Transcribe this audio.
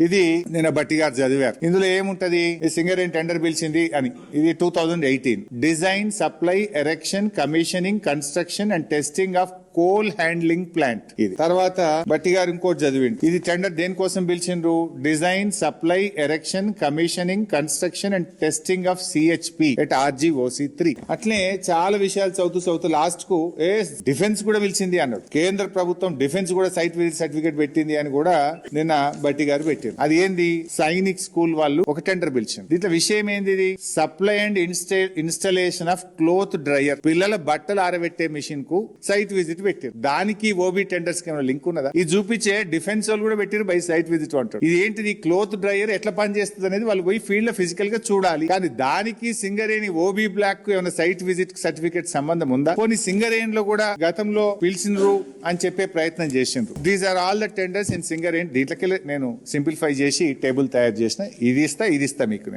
ఇది నేను బట్టి గారు చదివారు. ఇందులో ఏముంటది, సింగరేణి టెండర్ పిలిచింది అని. ఇది 2018 design, supply, erection, commissioning, construction and testing of coal handling plant. ఇది తర్వాత బట్టి గారు ఇంకోటి చదివింది. ఇది టెండర్ దేనికోసం పిలిచిండ్రు, design, supply, erection, commissioning, construction and testing of CHP at RGOC3. అట్లే చాలా విషయాలు చదువుతూ లాస్ట్ కు డిఫెన్స్ కూడా పిలిచింది అన్నాడు. కేంద్ర ప్రభుత్వం డిఫెన్స్ కూడా సైట్ విజిట్ సర్టిఫికేట్ పెట్టింది అని కూడా నిన్న బట్టి గారు పెట్టారు. అది ఏంది, సైనిక్ స్కూల్ వాళ్ళు ఒక టెండర్ పిలిచింది. దీంట్లో విషయం ఏంది, ఇది supply and installation of cloth dryer, పిల్లల బట్టలు ఆరబెట్టే మిషన్ కు సైట్ విజిట్ పెట్టారు. దానికి ఓబీ టెండర్స్ కి లింక్ ఉన్నదా? ఇది చూపించే డిఫెన్స్ వాళ్ళు కూడా పెట్టారు బై సైట్ విజిట్ అంటారు. ఇది ఏంటిది, క్లోత్ డ్రైయర్ ఎట్లా పనిచేస్తుంది అనేది వాళ్ళు పోయి ఫీల్డ్ లో ఫిజికల్ గా చూడాలి. కానీ దానికి సింగరేణి ఓబీ బ్లాక్ కు ఏమైనా సైట్ విజిట్ సర్టిఫికేట్ సంబంధం ఉందా? కొన్ని సింగరేణిలో కూడా గతంలో పిలిచినరు అని చెప్పే ప్రయత్నం చేసిండ్రు. These are all the tenders in Singareni. దీంట్లోకి నేను సింప్లిఫై చేసి టేబుల్ తయారు చేసిన. ఇది ఇస్తా మీకు.